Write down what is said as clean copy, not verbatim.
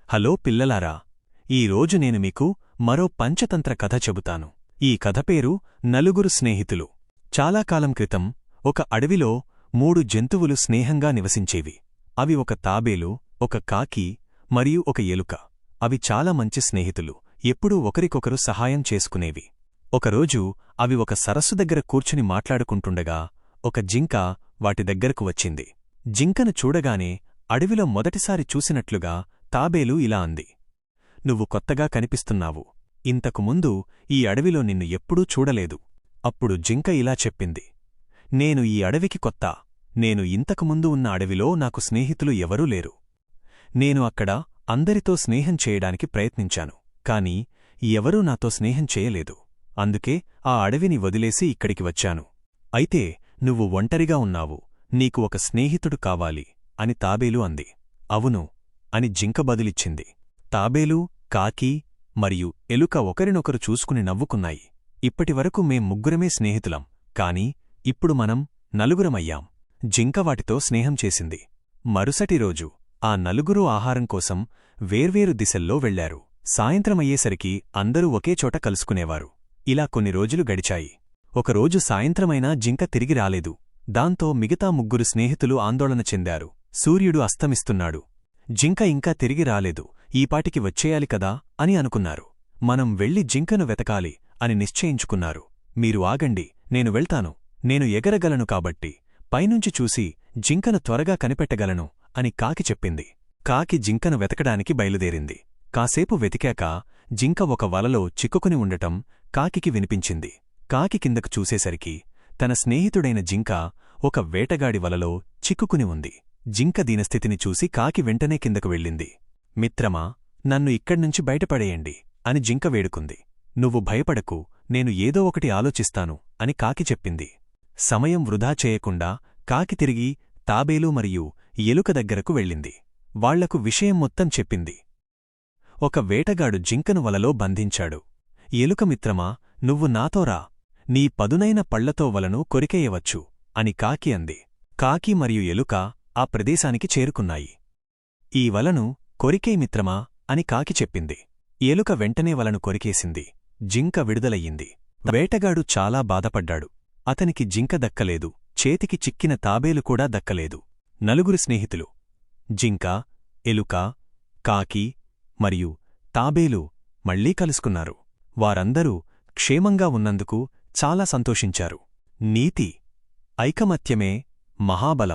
Hello పిల్లలారా, ఈరోజు నేను మీకు మరో పంచతంత్ర కథ చెబుతాను. ఈ కథ పేరు నలుగురు స్నేహితులు. చాలా కాలం క్రితం ఒక అడవిలో 3 జంతువులు స్నేహంగా నివసించేవి. అవి ఒక తాబేలు, ఒక కాకి మరియు ఒక ఎలుక. అవి చాలా మంచి స్నేహితులు, ఎప్పుడూ ఒకరికొకరు సహాయం చేసుకునేవి. ఒకరోజు అవి ఒక సరస్సు దగ్గర కూర్చుని మాట్లాడుకుంటుండగా ఒక జింక వాటి దగ్గరకు వచ్చింది. జింకను చూడగానే అడవిలో మొదటిసారి చూసినట్లుగా తాబేలు ఇలా అంది: "నువ్వు కొత్తగా కనిపిస్తున్నావు. ఇంతకుముందు ఈ అడవిలో నిన్ను ఎప్పుడూ చూడలేదు." అప్పుడు జింక ఇలా చెప్పింది: "నేను ఈ అడవికి కొత్త. నేను ఇంతకుముందు ఉన్న అడవిలో నాకు స్నేహితులు ఎవరూ లేరు. నేను అక్కడ అందరితో స్నేహం చేయడానికి ప్రయత్నించాను, కాని ఎవరూ నాతో స్నేహం చేయలేదు. అందుకే ఆ అడవిని వదిలేసి ఇక్కడికి వచ్చాను. అయితే నువ్వు ఒంటరిగా ఉన్నావు, నీకు ఒక స్నేహితుడు కావాలి" అని తాబేలు అంది. "అవును" అని జింక బదులిచ్చింది. తాబేలు, కాకి మరియు ఎలుక ఒకరినొకరు చూసుకుని నవ్వుకున్నాయి. "ఇప్పటివరకు మేం ముగ్గురమే స్నేహితులం, కాని ఇప్పుడు మనం నలుగురమయ్యాం." జింక వాటితో స్నేహం చేసింది. మరుసటి రోజు ఆ నలుగురూ ఆహారం కోసం వేర్వేరు దిశల్లో వెళ్లారు. సాయంత్రమయ్యేసరికి అందరూ ఒకేచోట కలుసుకునేవారు. ఇలా కొన్ని రోజులు గడిచాయి. ఒకరోజు సాయంత్రమైనా జింక తిరిగి రాలేదు. దాంతో మిగతా ముగ్గురు స్నేహితులు ఆందోళన చెందారు. సూర్యుడు అస్తమిస్తున్నాడు, జింక ఇంకా తిరిగి రాలేదు, ఈపాటికి వచ్చేయాలి కదా అని అనుకున్నారు. మనం వెళ్లి జింకను వెతకాలి అని నిశ్చయించుకున్నారు. "మీరు ఆగండి, నేను వెళ్తాను. నేను ఎగరగలను కాబట్టి పైనుంచి చూసి జింకను త్వరగా కనిపెట్టగలను" అని కాకి చెప్పింది. కాకి జింకను వెతకడానికి బయలుదేరింది. కాసేపు వెతికాక జింక ఒక వలలో చిక్కుకుని ఉండటం కాకికి వినిపించింది. కాకి కిందకు చూసేసరికి తన స్నేహితుడైన జింక ఒక వేటగాడి వలలో చిక్కుకుని ఉంది. జింక దీనస్థితిని చూసి కాకి వెంటనే కిందకు వెళ్ళింది. "మిత్రమా, నన్ను ఇక్కడ్నుంచి బయటపడేయండి" అని జింక వేడుకుంది. "నువ్వు భయపడకు, నేను ఏదో ఒకటి ఆలోచిస్తాను" అని కాకి చెప్పింది. సమయం వృధా చేయకుండా కాకి తిరిగి తాబేలు మరియు ఎలుక దగ్గరకు వెళ్ళింది. వాళ్లకు విషయం మొత్తం చెప్పింది. ఒక వేటగాడు జింకను వలలో బంధించాడు. "ఎలుక మిత్రమా, నువ్వు నాతో రా. నీ పదునైన పళ్లతో వలను కొరికేయవచ్చు" అని కాకి అంది. కాకి మరియు ఎలుక ఆ ప్రదేశానికి చేరుకున్నాయి. "ఈ వలను కొరికేయ్ మిత్రమా" అని కాకి చెప్పింది. ఎలుక వెంటనే వలను కొరికేసింది. జింక విడుదలయ్యింది. వేటగాడు చాలా బాధపడ్డాడు. అతనికి జింక దక్కలేదు, చేతికి చిక్కిన తాబేలు కూడా దక్కలేదు. నలుగురు స్నేహితులు జింక, ఎలుక, కాకి మరియు తాబేలు మళ్లీ కలుసుకున్నారు. వారందరూ క్షేమంగా ఉన్నందుకు చాలా సంతోషించారు. నీతి: ఐకమత్యమే మహాబలం.